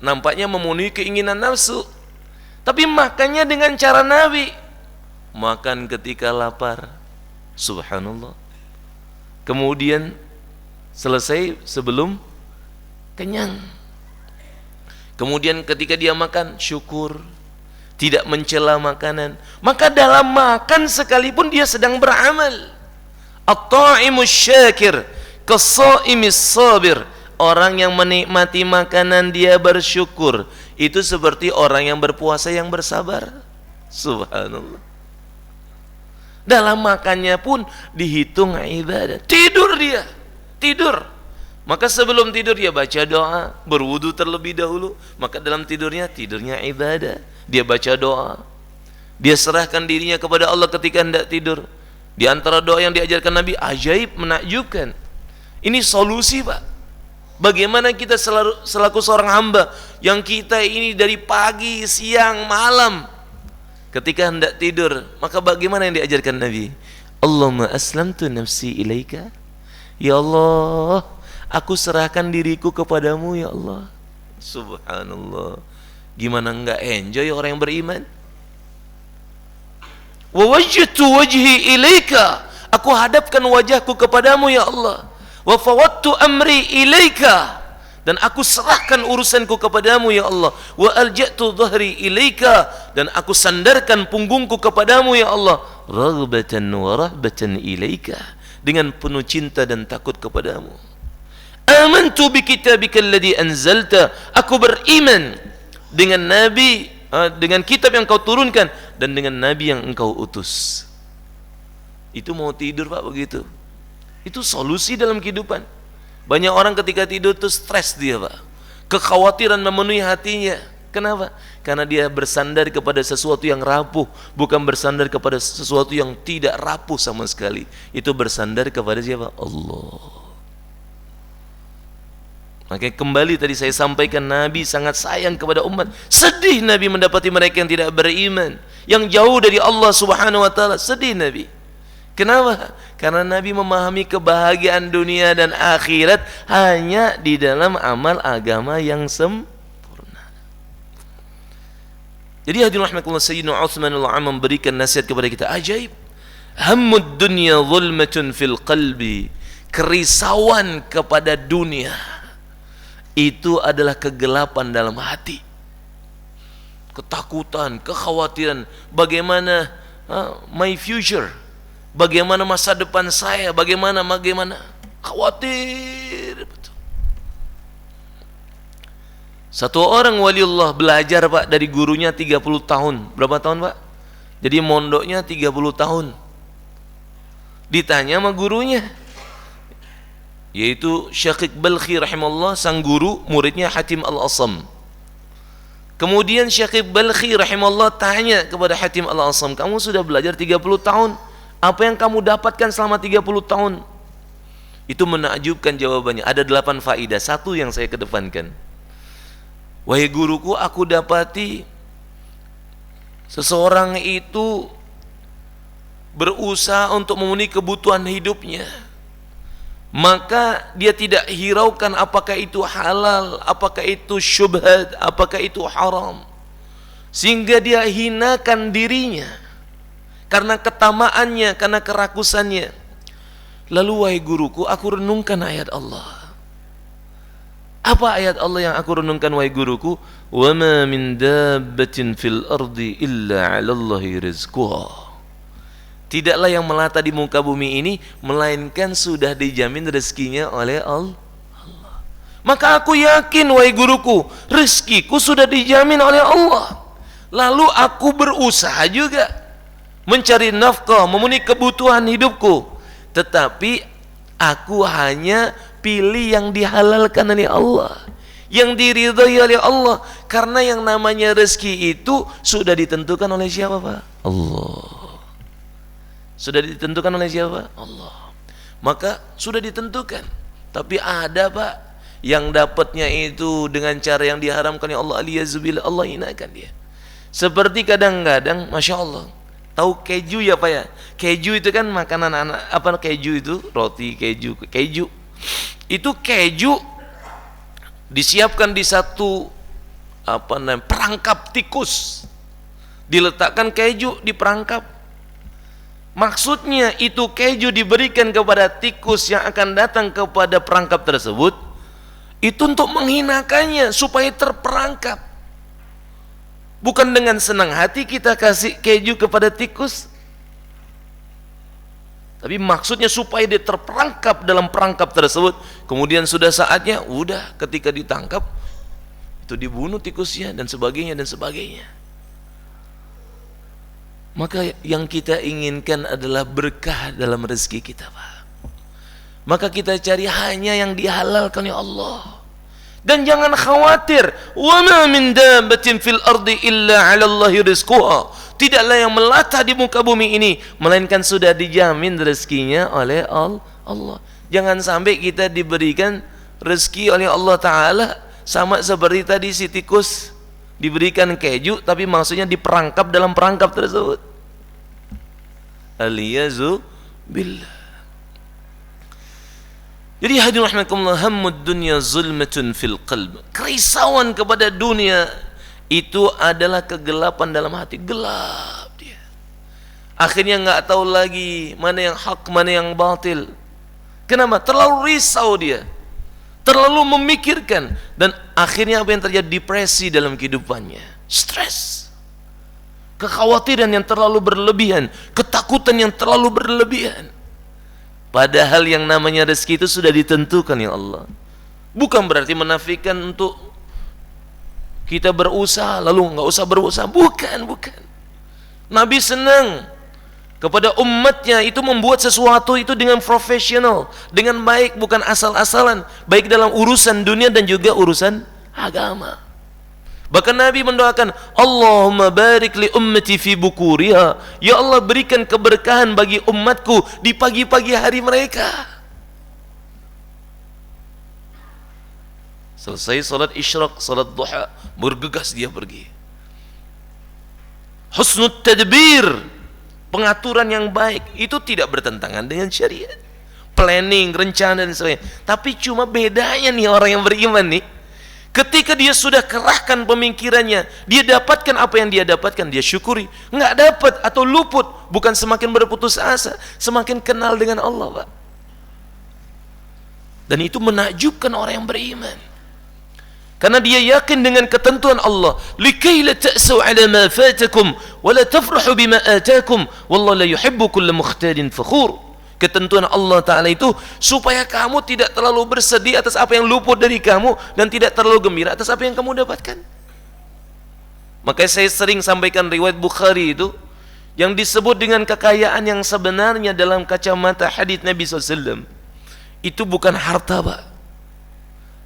nampaknya memenuhi keinginan nafsu, tapi makannya dengan cara Nabi. Makan ketika lapar, subhanallah. Kemudian selesai sebelum kenyang. Kemudian ketika dia makan, syukur, tidak mencela makanan. Maka dalam makan sekalipun dia sedang beramal. At-ta'imus syakir kas-sha'imis sabir. Orang yang menikmati makanan dia bersyukur, itu seperti orang yang berpuasa yang bersabar. Subhanallah. Dalam makannya pun dihitung ibadah. Tidur dia, tidur. Maka sebelum tidur dia baca doa, berwudu terlebih dahulu. Maka dalam tidurnya ibadah. Dia baca doa, dia serahkan dirinya kepada Allah ketika hendak tidur. Di antara doa yang diajarkan Nabi, ajaib, menakjubkan. Ini solusi, Pak. Bagaimana kita selaku seorang hamba yang kita ini dari pagi, siang, malam, ketika hendak tidur, maka bagaimana yang diajarkan Nabi? Allahumma aslamtu nafsi ilaika. Ya Allah, aku serahkan diriku kepadamu, ya Allah. Subhanallah. Gimana enggak enjoy orang yang beriman? Wa wajjahtu wajhi ilaika. Aku hadapkan wajahku kepadamu, ya Allah. Wa fawattu amri ilaika. Dan aku serahkan urusanku kepadamu, ya Allah. Wa alja'tu dhahri ilaika. Dan aku sandarkan punggungku kepadamu, ya Allah. Raghbatan wa rahbatan ilaika. Dengan penuh cinta dan takut kepadamu. Amantu bi kitabika alladhi anzalta. Aku beriman dengan Nabi, dengan kitab yang kau turunkan, dan dengan Nabi yang engkau utus. Itu mau tidur, Pak, begitu. Itu solusi dalam kehidupan. Banyak orang ketika tidur itu stres dia, Pak. Kekhawatiran memenuhi hatinya. Kenapa? Karena dia bersandar kepada sesuatu yang rapuh, bukan bersandar kepada sesuatu yang tidak rapuh sama sekali. Itu bersandar kepada siapa? Allah. Makanya kembali tadi saya sampaikan, Nabi sangat sayang kepada umat. Sedih Nabi mendapati mereka yang tidak beriman, yang jauh dari Allah Subhanahu wa taala. Sedih Nabi. Kenapa? Karena Nabi memahami kebahagiaan dunia dan akhirat hanya di dalam amal agama yang sempurna. Jadi hadirin rahimakumullah, Sayyidina Utsman al-Ammam memberikan nasihat kepada kita, ajaib. Hammud dunya zulmatun fil qalbi. Kerisauan kepada dunia itu adalah kegelapan dalam hati. Ketakutan, kekhawatiran, bagaimana my future? Bagaimana masa depan saya? Bagaimana? Khawatir betul. Satu orang waliullah belajar Pak dari gurunya 30 tahun. Berapa tahun Pak? Jadi mondoknya 30 tahun. Ditanya sama gurunya, yaitu Syekh Balkhi rahimahullah, sang guru, muridnya Hatim Al-Asam. Kemudian Syekh Balkhi rahimahullah tanya kepada Hatim Al-Asam, kamu sudah belajar 30 tahun, apa yang kamu dapatkan selama 30 tahun? Itu menakjubkan jawabannya. Ada 8 faedah, satu yang saya kedepankan. Wahai guruku, aku dapati seseorang itu berusaha untuk memenuhi kebutuhan hidupnya, maka dia tidak hiraukan apakah itu halal, apakah itu syubhat, apakah itu haram, sehingga dia hinakan dirinya karena ketamaannya, karena kerakusannya. Lalu wahai guruku, aku renungkan ayat Allah. Apa ayat Allah yang aku renungkan wahai guruku? Wa ma min dabbatin fil ardi illa 'alallahi rizquha. Tidaklah yang melata di muka bumi ini melainkan sudah dijamin rezekinya oleh Allah. Maka aku yakin wahai guruku, rezekiku sudah dijamin oleh Allah. Lalu aku berusaha juga mencari nafkah, memenuhi kebutuhan hidupku. Tetapi aku hanya pilih yang dihalalkan oleh Allah, yang diridhai oleh Allah. Karena yang namanya rezeki itu sudah ditentukan oleh siapa Pak? Allah. Sudah ditentukan oleh siapa? Allah. Maka sudah ditentukan. Tapi ada Pak yang dapatnya itu dengan cara yang diharamkan oleh Allah, aliyazubillah, Allah hinakan dia. Seperti kadang-kadang, Masya Allah, tahu keju ya Pak ya? Keju itu kan makanan anak, apa keju itu? Roti keju. Itu keju disiapkan di satu perangkap tikus, diletakkan keju di perangkap. Maksudnya itu keju diberikan kepada tikus yang akan datang kepada perangkap tersebut, itu untuk menghinakannya supaya terperangkap. Bukan dengan senang hati kita kasih keju kepada tikus, tapi maksudnya supaya dia terperangkap dalam perangkap tersebut. Kemudian sudah saatnya, udah ketika ditangkap itu dibunuh tikusnya dan sebagainya dan sebagainya. Maka yang kita inginkan adalah berkah dalam rezeki kita Pak. Maka kita cari hanya yang dihalalkan oleh Allah. Dan jangan khawatir, wa ma min dabbatin fil ardi illa 'alallahi rizquha. Tidaklah yang melata di muka bumi ini melainkan sudah dijamin rezekinya oleh Allah. Jangan sampai kita diberikan rezeki oleh Allah Ta'ala sama seperti tadi si tikus diberikan keju, tapi maksudnya diperangkap dalam perangkap tersebut. Aliyazu billah. Jadi hadirin rahimakumullah, hammud dunya zulmatun fil qalb. Kerisauan kepada dunia itu adalah kegelapan dalam hati, gelap dia. Akhirnya enggak tahu lagi mana yang hak, mana yang batil. Kenapa? Terlalu risau dia, terlalu memikirkan, dan akhirnya apa yang terjadi? Depresi dalam kehidupannya, stres, kekhawatiran yang terlalu berlebihan, ketakutan yang terlalu berlebihan. Padahal yang namanya rezeki itu sudah ditentukan ya Allah. Bukan berarti menafikan untuk kita berusaha lalu enggak usah berusaha, bukan. Nabi senang kepada umatnya itu membuat sesuatu itu dengan profesional, dengan baik, bukan asal-asalan, baik dalam urusan dunia dan juga urusan agama. Bahkan Nabi mendoakan, Allahumma barik li ummati fi bukuriha. Ya Allah, berikan keberkahan bagi umatku di pagi-pagi hari mereka. Selesai salat isyraq, salat duha, bergegas dia pergi. Husnul tadbir, pengaturan yang baik, itu tidak bertentangan dengan syariat. Planning, rencana dan sebagainya. Tapi cuma bedanya nih orang yang beriman nih, ketika dia sudah kerahkan pemikirannya, dia dapatkan apa yang dia dapatkan, dia syukuri. Nggak dapat atau luput, bukan semakin berputus asa, semakin kenal dengan Allah, Pak. Dan itu menakjubkan orang yang beriman, karena dia yakin dengan ketentuan Allah. Likai la ta'su ala ma fatakum wa la tafrahu bima atakum wallahu la yuhibbu kulla mukhtalin fakhur. Ketentuan Allah Ta'ala itu supaya kamu tidak terlalu bersedih atas apa yang luput dari kamu, dan tidak terlalu gembira atas apa yang kamu dapatkan. Makanya saya sering sampaikan riwayat Bukhari itu, yang disebut dengan kekayaan yang sebenarnya dalam kacamata hadits Nabi SAW, itu bukan harta, Pak.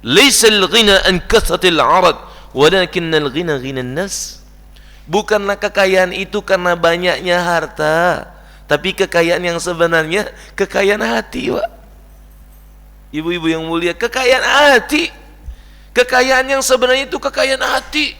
Laisal ghina an kathatil arad walakinnal ghina ghinan nas. Bukanlah kekayaan itu karena banyaknya harta, tapi kekayaan yang sebenarnya kekayaan hati, Pak. Ibu-ibu yang mulia, kekayaan hati. Kekayaan yang sebenarnya itu kekayaan hati.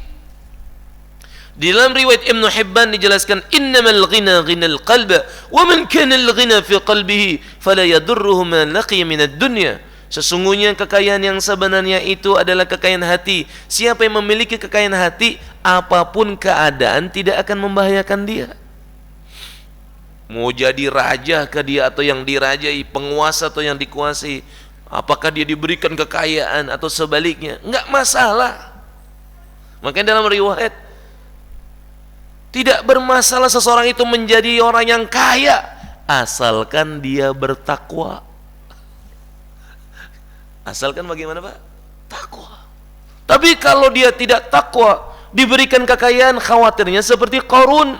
Di dalam riwayat Ibnu Hibban dijelaskan, innamal ghina ghinal qalba wa man kana al ghina fi qalbihi fala yadurruhu ma laqiya min ad-dunya. Sesungguhnya kekayaan yang sebenarnya itu adalah kekayaan hati. Siapa yang memiliki kekayaan hati, apapun keadaan tidak akan membahayakan dia. Mau jadi raja ke dia atau yang dirajai, penguasa atau yang dikuasai, apakah dia diberikan kekayaan atau sebaliknya, enggak masalah. Makanya dalam riwayat, tidak bermasalah seseorang itu menjadi orang yang kaya asalkan dia bertakwa. Asalkan bagaimana, Pak? Takwa. Tapi kalau dia tidak takwa, diberikan kekayaan, khawatirnya seperti Qarun.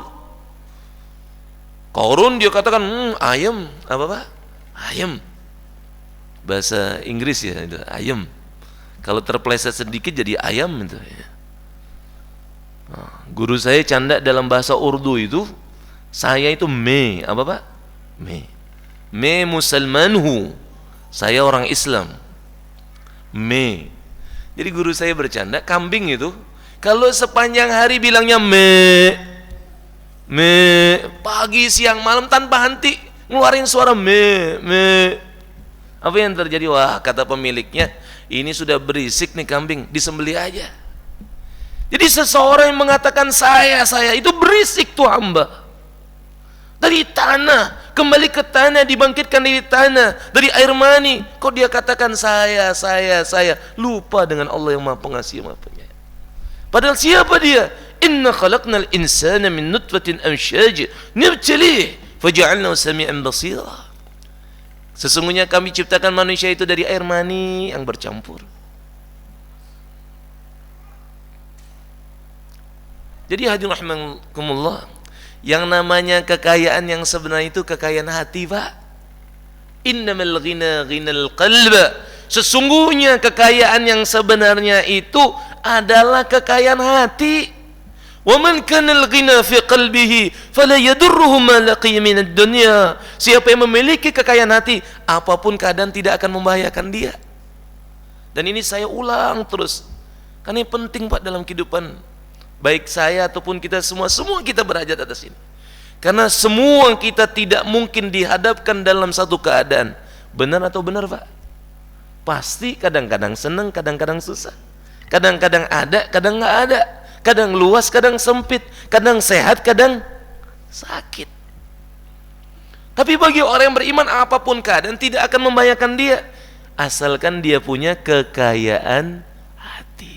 Qarun dia katakan, ayam, apa, Pak? Ayam. Bahasa Inggris ya itu, ayam. Kalau terpeleset sedikit jadi ayam itu ya. Guru saya canda dalam bahasa Urdu itu, saya itu apa, Pak? Me musalmanhu. Saya orang Islam. Jadi guru saya bercanda, kambing itu kalau sepanjang hari bilangnya pagi, siang, malam tanpa henti ngeluarin suara apa yang terjadi? Wah, kata pemiliknya, ini sudah berisik nih kambing, disembelih aja. Jadi seseorang yang mengatakan saya itu berisik tuh hamba. Dari tanah, kembali ke tanah, dibangkitkan dari tanah, dari air mani, kok dia katakan saya, lupa dengan Allah yang Maha Pengasih, Maha Penyayang. Padahal siapa dia? Inna khalaqnal insana min nutfatin amsyaj nabtalih faja'alnahu sami'an basira. Sesungguhnya kami ciptakan manusia itu dari air mani yang bercampur. Jadi hadirin rahimakumullah, yang namanya kekayaan yang sebenarnya itu kekayaan hati, Pak. Innamal ghina ghinal qalba. Sesungguhnya kekayaan yang sebenarnya itu adalah kekayaan hati. Wa man kana al-ghina fi qalbihi fala yadurruhu ma laqiya min ad-dunya. Siapa yang memiliki kekayaan hati, apapun keadaan tidak akan membahayakan dia. Dan ini saya ulang terus, karena ini penting, Pak, dalam kehidupan baik saya ataupun kita semua kita berhajat atas ini. Karena semua kita tidak mungkin dihadapkan dalam satu keadaan. Benar atau benar, Pak? Pasti kadang-kadang senang, kadang-kadang susah. Kadang-kadang ada, kadang nggak ada. Kadang luas, kadang sempit. Kadang sehat, kadang sakit. Tapi bagi orang yang beriman, apapun keadaan tidak akan membahayakan dia, asalkan dia punya kekayaan hati.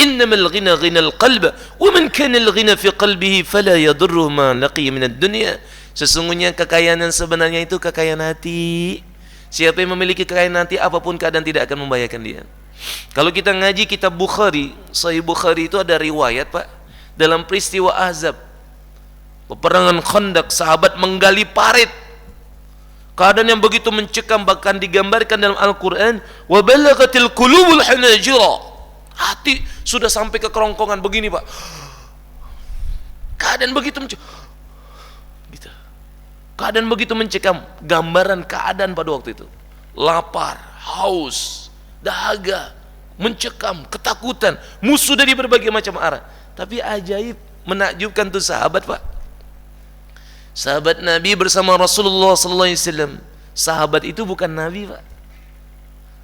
Innamal ghina ghinal qalba wa man kana al-ghina fi qalbihi fala yadurruhu ma laqiya min ad-dunya. Sesungguhnya kekayaan yang sebenarnya itu kekayaan hati. Siapa yang memiliki kekayaan hati, apapun keadaan tidak akan membahayakan dia. Kalau kita ngaji kitab Bukhari, Sahih Bukhari itu ada riwayat, Pak, dalam peristiwa Ahzab, peperangan Khandaq, sahabat menggali parit. Keadaan yang begitu mencekam, bahkan digambarkan dalam Al-Quran, wa balaghatil qulubul hanajira. Hati sudah sampai ke kerongkongan begini Pak. Keadaan begitu gitu. Keadaan begitu mencekam, gambaran keadaan pada waktu itu. Lapar, haus, dahaga, mencekam, ketakutan, musuh dari berbagai macam arah. Tapi ajaib, menakjubkan tuh sahabat Pak. Sahabat Nabi bersama Rasulullah sallallahu alaihi wasallam. Sahabat itu bukan Nabi Pak.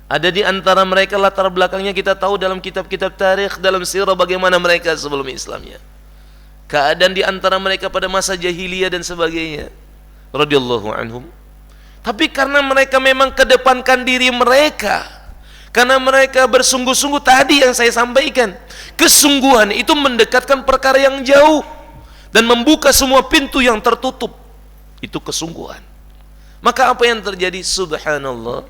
Ada di antara mereka latar belakangnya kita tahu dalam kitab-kitab tarikh, dalam sirah bagaimana mereka sebelum Islamnya. Keadaan di antara mereka pada masa jahiliyah dan sebagainya. Radhiyallahu anhum. Tapi karena mereka memang kedepankan diri mereka, karena mereka bersungguh-sungguh tadi yang saya sampaikan, kesungguhan itu mendekatkan perkara yang jauh dan membuka semua pintu yang tertutup. Itu kesungguhan. Maka apa yang terjadi? Subhanallah.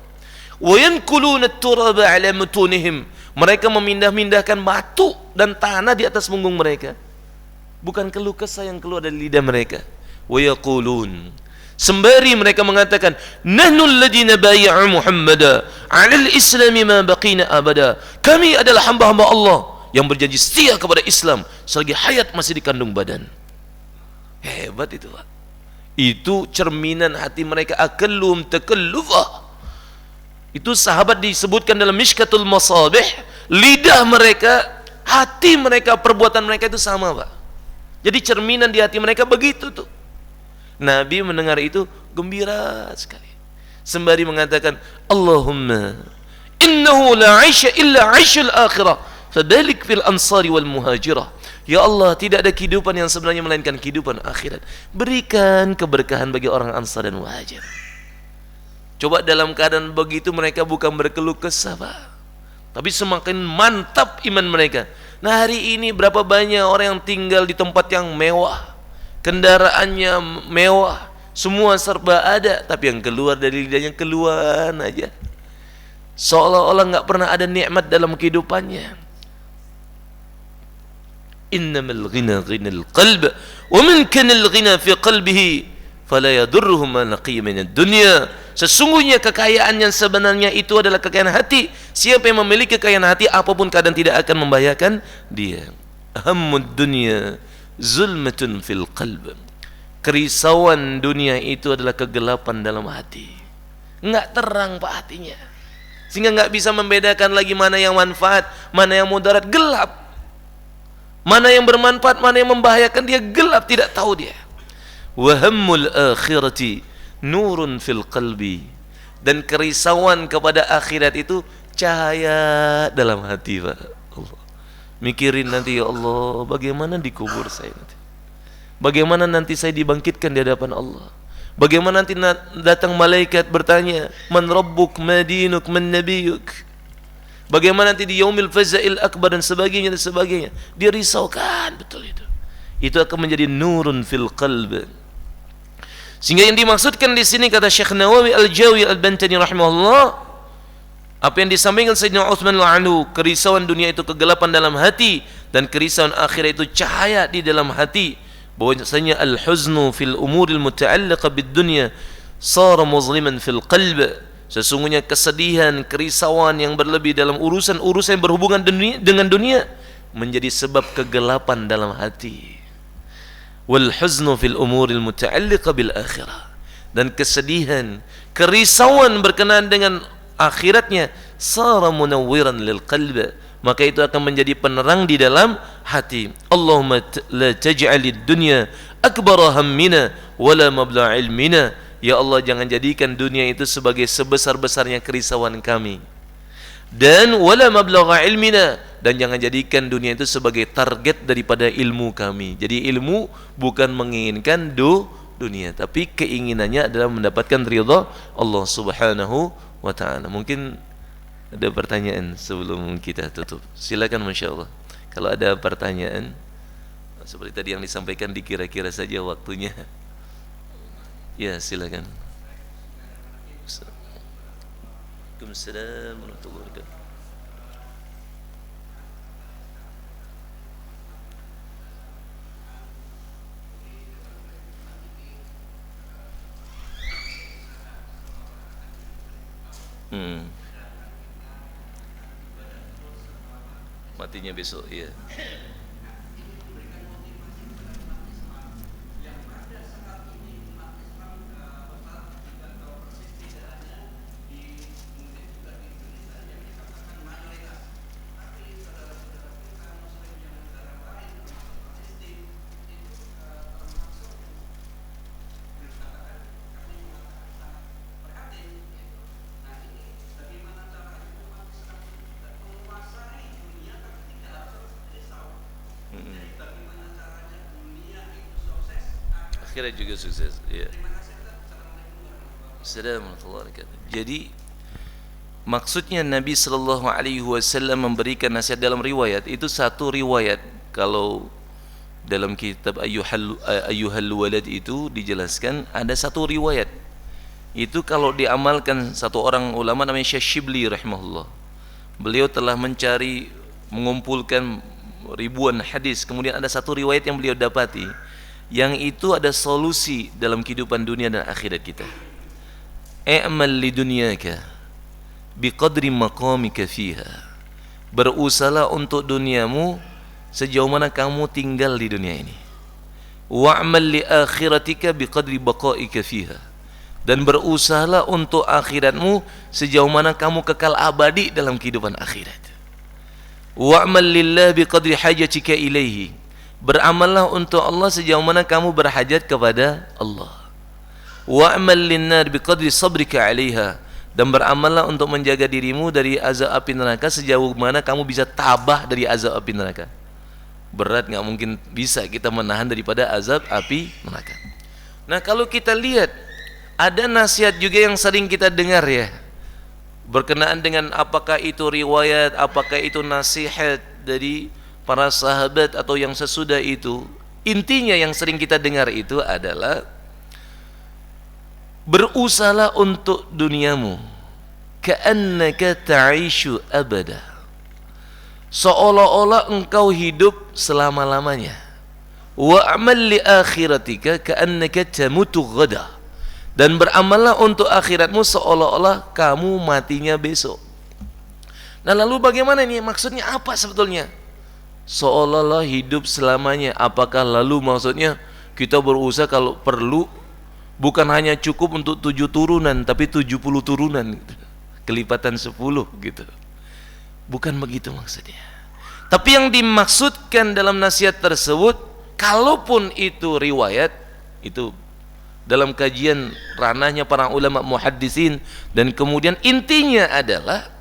Wa yankuluna at-turaba 'ala mutunihim. Mereka memindah-mindahkan batu dan tanah di atas punggung mereka. Bukan keluh kesah yang keluar dari lidah mereka. Wa yaqulun, sembari mereka mengatakan, nahnu alladhina bay'u Muhammada 'ala al-islam ma baqina abada. Kami adalah hamba-hamba Allah yang berjanji setia kepada Islam selagi hayat masih di kandung badan. Hebat itu Pak. Itu cerminan hati mereka, akallum takallufah. Itu sahabat disebutkan dalam Mishkatul Masabih, lidah mereka, hati mereka, perbuatan mereka itu sama Pak. Jadi cerminan di hati mereka begitu tuh. Nabi mendengar itu gembira sekali, sembari mengatakan, Allahumma innahu la 'aisha illa 'aishul akhirah fadalik fil ansari wal muhajirah. Ya Allah, tidak ada kehidupan yang sebenarnya melainkan kehidupan akhirat. Berikan keberkahan bagi orang Ansar dan Muhajir. Coba dalam keadaan begitu mereka bukan berkeluh kesah Pak, tapi semakin mantap iman mereka. Nah hari ini berapa banyak orang yang tinggal di tempat yang mewah, kendaraannya mewah, semua serba ada, tapi yang keluar dari lidahnya keluhan aja, seolah-olah nggak pernah ada nikmat dalam kehidupannya. Innamal ghina ghinal qalb wa man kana al ghina fi qalbihi fala yadurruhu ma laqiya min ad-dunya. Sesungguhnya kekayaan yang sebenarnya itu adalah kekayaan hati. Siapa yang memiliki kekayaan hati, apapun keadaan tidak akan membahayakan dia. Hammud dunya zulmatun fil qalb. Kerisauan dunia itu adalah kegelapan dalam hati. Enggak terang Pak hatinya, sehingga enggak bisa membedakan lagi mana yang manfaat, mana yang mudarat. Gelap. Mana yang bermanfaat, mana yang membahayakan, dia gelap, tidak tahu dia. Wa hammul akhirati nurun fil qalbi. Dan kerisauan kepada akhirat itu cahaya dalam hati Pak. Allah. Mikirin nanti, ya Allah, bagaimana dikubur saya nanti, bagaimana nanti saya dibangkitkan di hadapan Allah, bagaimana nanti datang malaikat bertanya, man rabbuk, ma dinuk, man nabiyuk, bagaimana nanti di yaumil fazail akbar dan sebagainya dan sebagainya. Dia risaukan betul itu. Itu akan menjadi nurun fil qalb. Sehingga yang dimaksudkan di sini kata Syekh Nawawi Al-Jawi Al-Bantani rahimahullah, apa yang disampaikan Sayyidina Utsman al-Anhu, kerisauan dunia itu kegelapan dalam hati dan kerisauan akhirat itu cahaya di dalam hati. Bahwasanya al-huznu fil umuril muta'alliqa bid dunya sara muzliman fil qalb. Sesungguhnya kesedihan, kerisauan yang berlebih dalam urusan-urusan yang berhubungan dengan dunia menjadi sebab kegelapan dalam hati. Wal huznu fil umuril muta'alliqa bil akhirah. Dan kesedihan, kerisauan berkenaan dengan akhiratnya sara munawwiran lil qalb, maka itu akan menjadi penerang di dalam hati. Allahumma la taj'alid dunya akbara hammina wala mabla' ilmina. Ya Allah, jangan jadikan dunia itu sebagai sebesar-besarnya kerisauan kami, dan wala mablagha ilmina, dan jangan jadikan dunia itu sebagai target daripada ilmu kami. Jadi ilmu bukan menginginkan dunia, tapi keinginannya adalah mendapatkan ridha Allah Subhanahu wa ta'ala. Mungkin ada pertanyaan sebelum kita tutup? Silakan, Masya Allah. Kalau ada pertanyaan seperti tadi yang disampaikan, dikira-kira saja waktunya. Ya, silakan. Waalaikumsalam warahmatullahi wabarakatuh. matinya besok, ya. Akhirnya juga sukses, ya. Assalamualaikum warahmatullahi wabarakatuh. Jadi maksudnya Nabi sallallahu alaihi wasallam memberikan nasihat dalam riwayat itu, satu riwayat kalau dalam kitab ayyuhal walad itu dijelaskan ada satu riwayat itu kalau diamalkan satu orang ulama namanya Syekh Shibli rahimahullah. Beliau telah mencari mengumpulkan ribuan hadis, kemudian ada satu riwayat yang beliau dapati yang itu ada solusi dalam kehidupan dunia dan akhirat kita. I'mal li dunyaka biqadri maqamika fiha. Berusahalah untuk duniamu sejauh mana kamu tinggal di dunia ini. Wa'mal li akhiratika biqadri baqaika fiha. Dan berusahalah untuk akhiratmu sejauh mana kamu kekal abadi dalam kehidupan akhirat. Wa'mal lillah biqadri hajatika ilaihi. Beramallah untuk Allah sejauh mana kamu berhajat kepada Allah. Wa'mal linnar biqadri sabrika 'alaiha. Dan beramallah untuk menjaga dirimu dari azab api neraka sejauh mana kamu bisa tabah dari azab api neraka. Berat, nggak mungkin bisa kita menahan daripada azab api neraka. Nah, kalau kita lihat ada nasihat juga yang sering kita dengar, ya, berkenaan dengan apakah itu riwayat, apakah itu nasihat dari para sahabat atau yang sesudah itu. Intinya yang sering kita dengar itu adalah berusahalah untuk duniamu ka'annaka ta'ishu abada, seolah-olah engkau hidup selama-lamanya. Wa'amal li akhiratika ka'annaka tamutu ghada. Dan beramallah untuk akhiratmu seolah-olah kamu matinya besok. Nah, lalu bagaimana ini? Maksudnya apa sebetulnya? Seolah-olah hidup selamanya. Apakah lalu maksudnya kita berusaha kalau perlu bukan hanya cukup untuk 7 turunan tapi 70 turunan gitu. Kelipatan 10 gitu. Bukan begitu maksudnya. Tapi yang dimaksudkan dalam nasihat tersebut, kalaupun itu riwayat, itu dalam kajian ranahnya para ulama muhaddisin, dan kemudian intinya adalah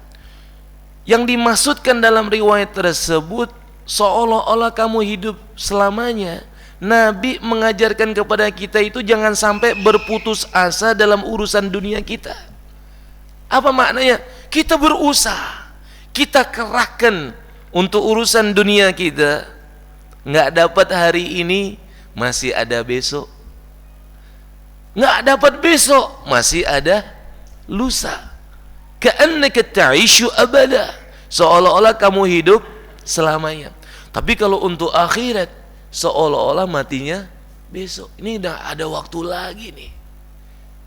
yang dimaksudkan dalam riwayat tersebut seolah-olah kamu hidup selamanya. Nabi mengajarkan kepada kita itu jangan sampai berputus asa dalam urusan dunia kita. Apa maknanya? Kita berusaha, kita kerahkan untuk urusan dunia kita. Nggak dapat hari ini, masih ada besok. Nggak dapat besok, masih ada lusa. Ka'annaka ta'ishu abada, seolah-olah kamu hidup selamanya. Tapi kalau untuk akhirat, seolah-olah matinya besok. Ini udah ada waktu lagi nih.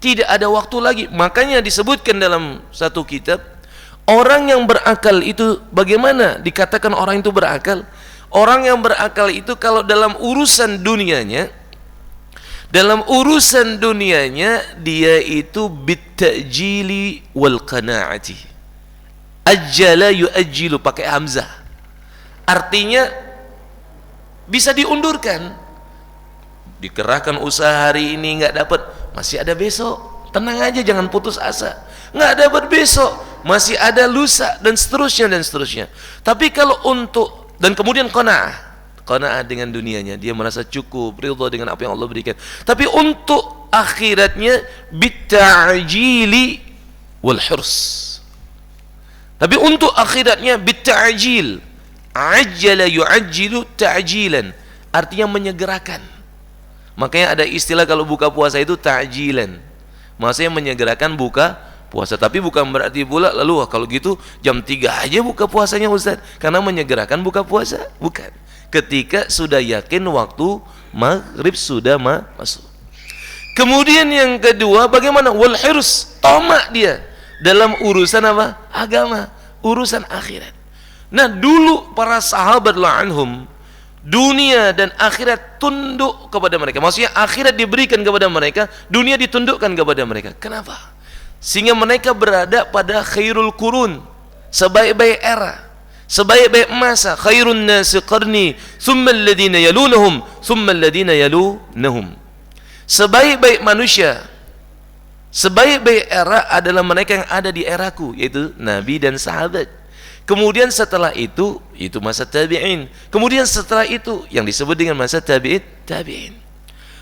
Tidak ada waktu lagi. Makanya disebutkan dalam satu kitab, orang yang berakal itu bagaimana dikatakan orang itu berakal? Orang yang berakal itu kalau dalam urusan dunianya, dia itu bitajili wal qanaati. Ajjala yuajjilu, pakai hamzah. Artinya bisa diundurkan. Dikerahkan usaha hari ini nggak dapat, masih ada besok. Tenang aja, jangan putus asa. Nggak dapat besok, masih ada lusa, dan seterusnya. Tapi kalau untuk, dan kemudian qanaah dengan dunianya, dia merasa cukup, ridha dengan apa yang Allah berikan. Tapi untuk akhiratnya bitta'jili wal hirs. Tapi untuk akhiratnya bitta'jil. Ajjala yu'ajjilu ta'jilan, artinya menyegerakan. Makanya ada istilah kalau buka puasa itu ta'jilan, maksudnya menyegerakan buka puasa. Tapi bukan berarti pula lalu kalau gitu jam 3 aja buka puasanya Ustaz, karena menyegerakan buka puasa. Bukan. Ketika sudah yakin waktu maghrib sudah masuk. Kemudian yang kedua, bagaimana? Wal hirs, tamak dia dalam urusan apa? Agama, urusan akhirat. Nah, dulu para sahabat anhum, dunia dan akhirat tunduk kepada mereka. Maksudnya akhirat diberikan kepada mereka, dunia ditundukkan kepada mereka. Kenapa? Sehingga mereka berada pada khairul qurun, sebaik-baik era, sebaik-baik masa. Khairun nasi qarni, thumma alladhina yalunahum, thumma alladhina yalunahum. Sebaik-baik manusia, sebaik-baik era adalah mereka yang ada di eraku, yaitu Nabi dan sahabat. Kemudian setelah itu masa tabi'in. Kemudian setelah itu yang disebut dengan masa tabi'in.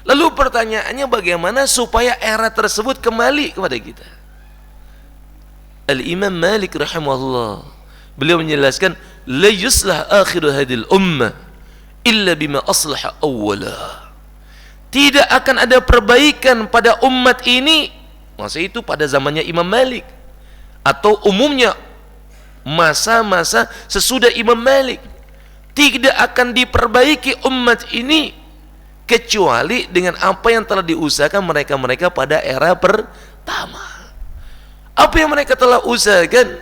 Lalu pertanyaannya, bagaimana supaya era tersebut kembali kepada kita? Al-Imam Malik rahimahullah, beliau menjelaskan, la yuslah akhiru hadil ummah illa bima aslaha awwalah. Tidak akan ada perbaikan pada umat ini, maksud itu pada zamannya Imam Malik, atau umumnya masa-masa sesudah Imam Malik, tidak akan diperbaiki umat ini kecuali dengan apa yang telah diusahakan mereka-mereka pada era pertama. Apa yang mereka telah usahakan?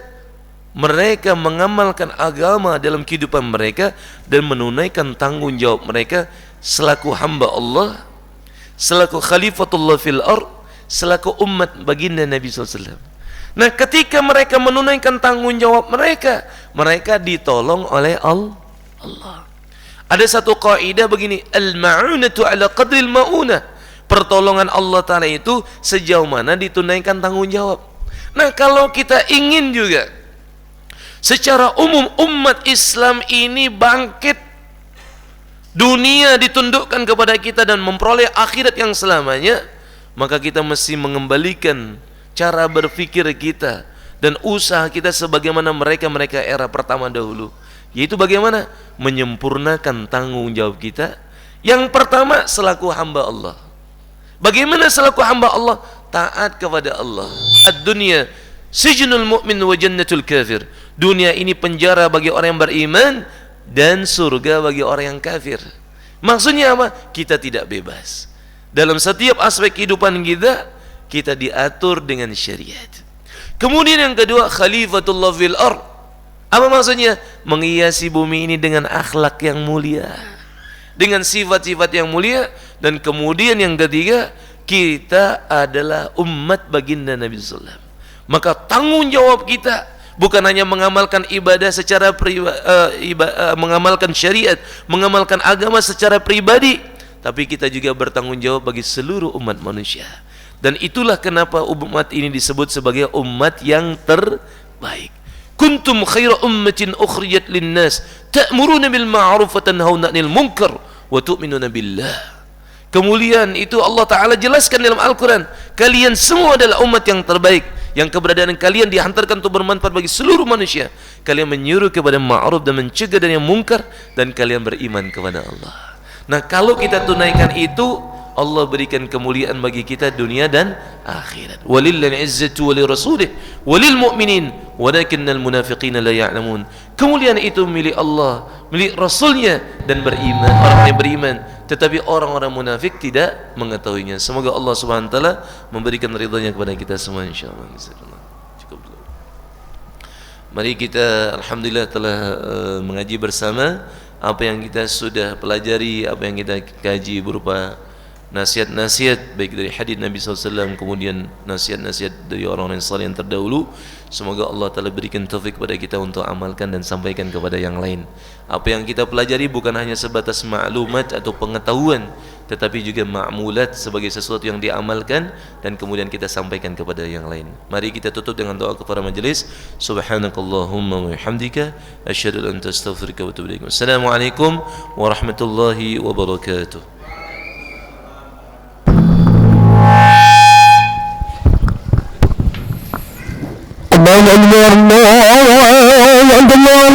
Mereka mengamalkan agama dalam kehidupan mereka dan menunaikan tanggung jawab mereka selaku hamba Allah, selaku khalifatullah fil ard, selaku umat baginda Nabi SAW. Nah, ketika mereka menunaikan tanggung jawab mereka, mereka ditolong oleh Allah. Ada satu kaidah begini, al-ma'unatu ala qadril ma'unah. Pertolongan Allah Ta'ala itu sejauh mana ditunaikan tanggung jawab. Nah, kalau kita ingin juga secara umum umat Islam ini bangkit, dunia ditundukkan kepada kita dan memperoleh akhirat yang selamanya, maka kita mesti mengembalikan cara berpikir kita dan usaha kita sebagaimana mereka era pertama dahulu, yaitu bagaimana menyempurnakan tanggung jawab kita. Yang pertama, selaku hamba Allah. Bagaimana selaku hamba Allah? Taat kepada Allah. Ad-dunya sijnul mu'min wa jannatul kafir. Dunia ini penjara bagi orang yang beriman dan surga bagi orang yang kafir. Maksudnya apa? Kita tidak bebas. Dalam setiap aspek kehidupan kita, kita diatur dengan syariat. Kemudian yang kedua, khalifatullah fil ard. Apa maksudnya? Menghiasi bumi ini dengan akhlak yang mulia, dengan sifat-sifat yang mulia. Dan kemudian yang ketiga, kita adalah umat baginda Nabi SAW. Maka tanggung jawab kita bukan hanya mengamalkan ibadah secara mengamalkan syariat, mengamalkan agama secara pribadi, tapi kita juga bertanggung jawab bagi seluruh umat manusia. Dan itulah kenapa umat ini disebut sebagai umat yang terbaik. Kuntum khaira ummatin ukhrijat linnas ta'muruna bil ma'ruf wa tanhauna 'anil munkar wa tu'minuna billah. Kemuliaan itu Allah Ta'ala jelaskan dalam Al-Quran. Kalian semua adalah umat yang terbaik, yang keberadaan kalian dihantarkan untuk bermanfaat bagi seluruh manusia. Kalian menyuruh kepada ma'ruf dan mencegah dari yang mungkar, dan kalian beriman kepada Allah. Nah, kalau kita tunaikan itu, Allah berikan kemuliaan bagi kita dunia dan akhirat. Walillahi izzatu wa lirasulih wa lil mu'minin walakinnal munafiqina la ya'lamun. Kemuliaan itu milik Allah, milik Rasulnya dan beriman, orang yang beriman, tetapi orang-orang munafik tidak mengetahuinya. Semoga Allah Subhanahu wa taala memberikan ridha-Nya kepada kita semua insyaallah. Cukup dulu. Mari kita alhamdulillah telah mengaji bersama. Apa yang kita sudah pelajari, apa yang kita kaji berupa nasihat-nasihat baik dari hadis Nabi SAW, kemudian nasihat-nasihat dari orang-orang saleh yang terdahulu. Semoga Allah Ta'ala berikan taufik kepada kita untuk amalkan dan sampaikan kepada yang lain. Apa yang kita pelajari bukan hanya sebatas maklumat atau pengetahuan, tetapi juga ma'mulat sebagai sesuatu yang diamalkan dan kemudian kita sampaikan kepada yang lain. Mari kita tutup dengan doa kepada majelis. Subhanakallahumma wa bihamdika asyhadu an la ilaha illa anta astaghfiruka wa atubu ilaik. Assalamualaikum warahmatullahi wabarakatuh. الله أكبر الله أكبر